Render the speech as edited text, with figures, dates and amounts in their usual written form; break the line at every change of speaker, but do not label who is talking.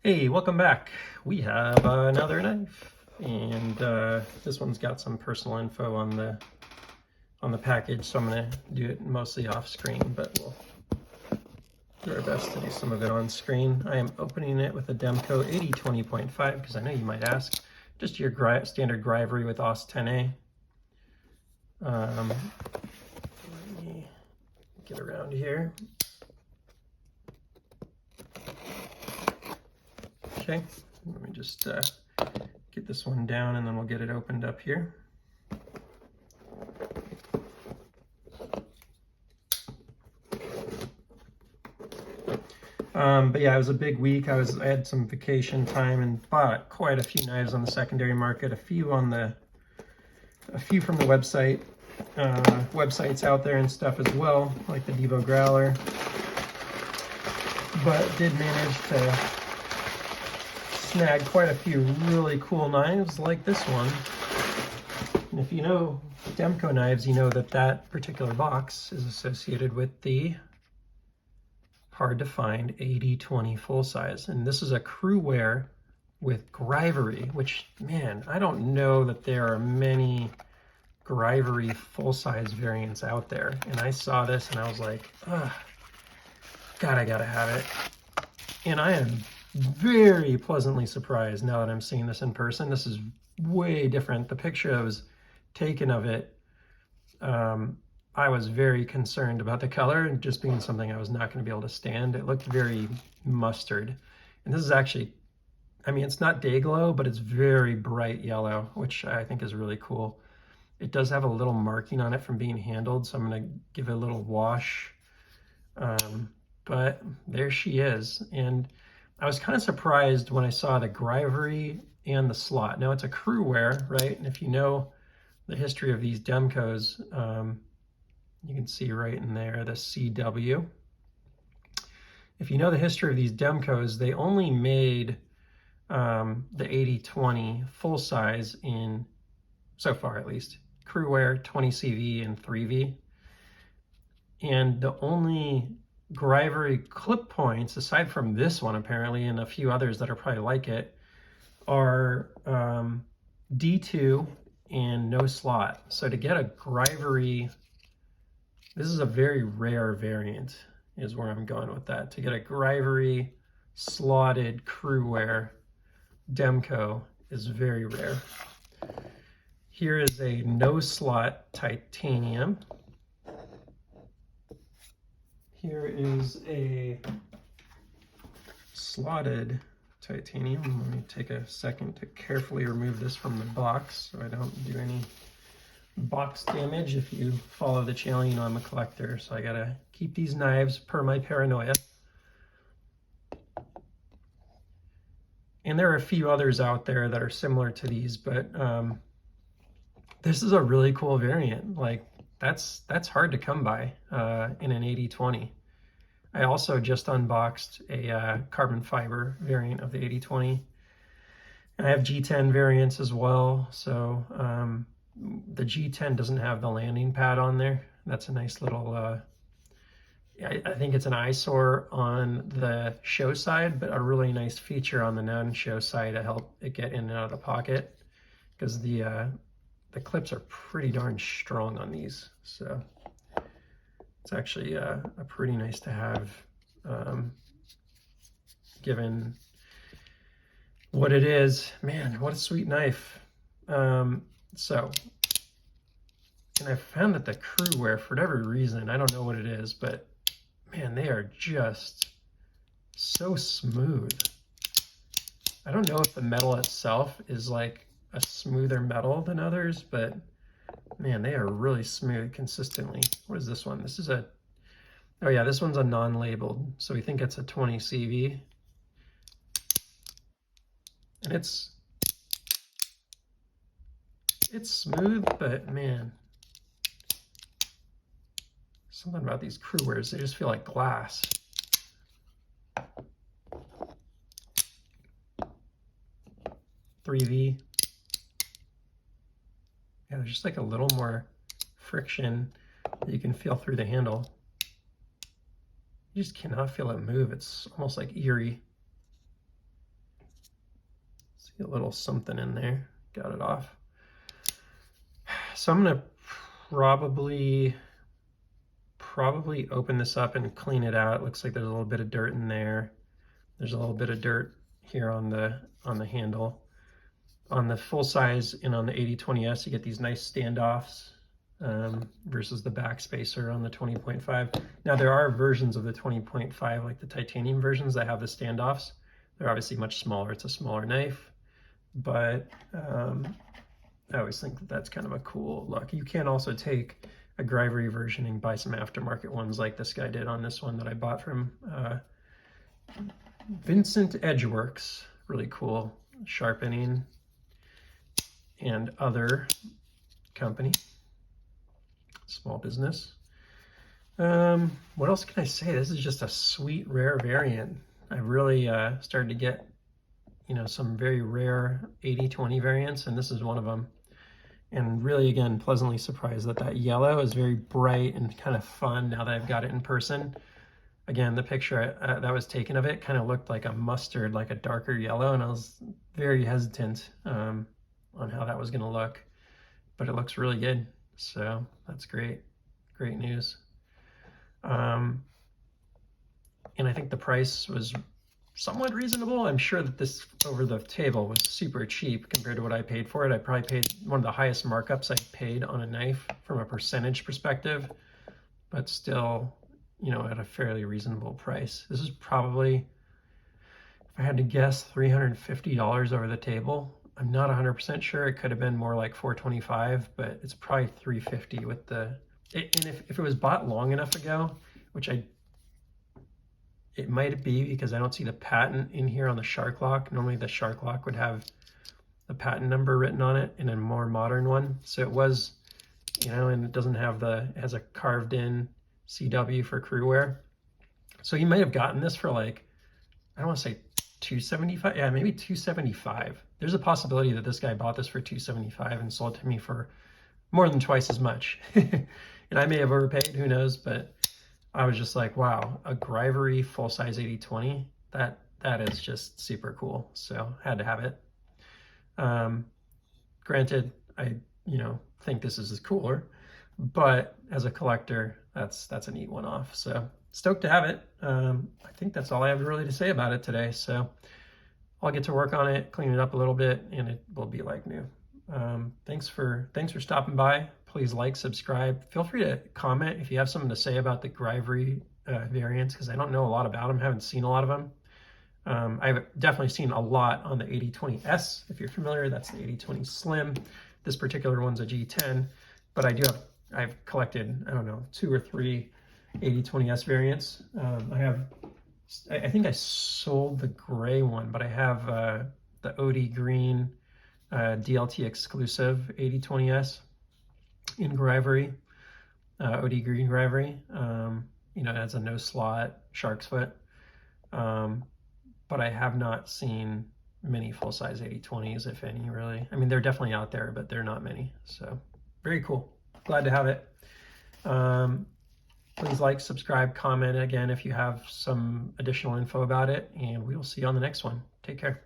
Hey, welcome back. We have another knife, and this one's got some personal info on the package, so I'm gonna do it mostly off screen, but we'll do our best to do some of it on screen. I am opening it with a Demko AD20.5 because I know you might ask. Just your standard Grivory with AUS 10A. Let me get around here. Okay, let me just get this one down and then we'll get it opened up here. But yeah, it was a big week. I had some vacation time and bought quite a few knives on the secondary market, a few from the website, websites out there and stuff as well, like the Devo Growler. But did manage to snag quite a few really cool knives like this one. And if you know Demko knives, you know that that particular box is associated with the hard to find AD20 full size. And this is a Cru-Wear with Grivory, which, man, I don't know that there are many Grivory full size variants out there. And I saw this and I was like, ugh, God, I gotta have it. And I am very pleasantly surprised now that I'm seeing this in person. This is way different. The picture that was taken of it, I was very concerned about the color and just being something I was not going to be able to stand. It looked very mustard. And this is actually, I mean, it's not day glow, but it's very bright yellow, which I think is really cool. It does have a little marking on it from being handled, so I'm going to give it a little wash. But there she is. And I was kind of surprised when I saw the Grivory and the slot. Now it's a Cru-Wear, right? And if you know the history of these Demkos, you can see right in there the CW. If you know the history of these Demkos, they only made the AD20 full size in, so far at least, Cru-Wear, 20CV, and 3V. And the only Grivory clip points, aside from this one apparently, and a few others that are probably like it, are D2 and no slot. So to get a Grivory, this is a very rare variant, is where I'm going with that. To get a Grivory slotted Cru-Wear Demko is very rare. Here is a no slot titanium. Here is a slotted titanium. Let me take a second to carefully remove this from the box so I don't do any box damage. If you follow the channel, you know I'm a collector, so I gotta keep these knives per my paranoia. And there are a few others out there that are similar to these, but this is a really cool variant. Like, that's hard to come by in an AD20. I also just unboxed a carbon fiber variant of the AD20. And I have G10 variants as well. So the G10 doesn't have the landing pad on there. That's a nice little, I think it's an eyesore on the show side, but a really nice feature on the non-show side to help it get in and out of the pocket, because the clips are pretty darn strong on these. So it's actually a pretty nice to have, given what it is. Man, what a sweet knife. And I found that the Cru-Wear, for whatever reason, I don't know what it is, but man, they are just so smooth. I don't know if the metal itself is like a smoother metal than others, but man, they are really smooth consistently. What is this one? This is a, oh yeah, this one's a non-labeled, so we think it's a 20 CV. And it's smooth, but man, something about these Cru-Wears, they just feel like glass. .3V. Yeah, there's just like a little more friction that you can feel through the handle. You just cannot feel it move. It's almost like eerie. See a little something in there. Got it off. So I'm gonna probably open this up and clean it out. It looks like there's a little bit of dirt in there. There's a little bit of dirt here on the handle. On the full size and on the AD20S, you get these nice standoffs versus the backspacer on the 20.5. Now there are versions of the 20.5, like the titanium versions, that have the standoffs. They're obviously much smaller. It's a smaller knife, but I always think that that's kind of a cool look. You can also take a Grivory version and buy some aftermarket ones like this guy did on this one that I bought from Vincent Edgeworks. Really cool sharpening and other company, small business. What else can I say? This is just a sweet, rare variant. I really started to get, some very rare AD20 variants, and this is one of them. And really, again, pleasantly surprised that yellow is very bright and kind of fun now that I've got it in person. Again, the picture that was taken of it kind of looked like a mustard, like a darker yellow, and I was very hesitant on how that was going to look, but it looks really good. So that's great. Great news. And I think the price was somewhat reasonable. I'm sure that this over the table was super cheap compared to what I paid for it. I probably paid one of the highest markups I paid on a knife from a percentage perspective, but still, at a fairly reasonable price. This is probably, if I had to guess, $350 over the table. I'm not 100% sure. It could have been more like $425, but it's probably $350 with the, and if it was bought long enough ago, which it might be because I don't see the patent in here on the shark lock. Normally the shark lock would have the patent number written on it in a more modern one. So it was, and it doesn't have it has a carved in CW for Cru-Wear. So you might have gotten this for like, I don't want to say $275. Yeah, maybe $275. There's a possibility that this guy bought this for $275 and sold it to me for more than twice as much. And I may have overpaid, who knows, but I was just like, wow, a Grivory full-size AD20, that is just super cool. So had to have it. Granted, I think this is cooler, but as a collector, that's a neat one off. So stoked to have it. I think that's all I have really to say about it today. So I'll get to work on it, clean it up a little bit, and it will be like new. Thanks for stopping by. Please like, subscribe. Feel free to comment if you have something to say about the Grivory variants, because I don't know a lot about them, haven't seen a lot of them. I've definitely seen a lot on the AD20S. If you're familiar, that's the AD20 Slim. This particular one's a G10, but I've collected, I don't know, 2 or 3 AD20S variants. I think I sold the gray one, but I have the OD green DLT exclusive AD20S in Grivory, OD green Grivory. It has a no slot shark's foot. But I have not seen many full-size AD20s, if any, really. I mean, they're definitely out there, but they're not many. So very cool. Glad to have it. Please like, subscribe, comment again if you have some additional info about it, and we will see you on the next one. Take care.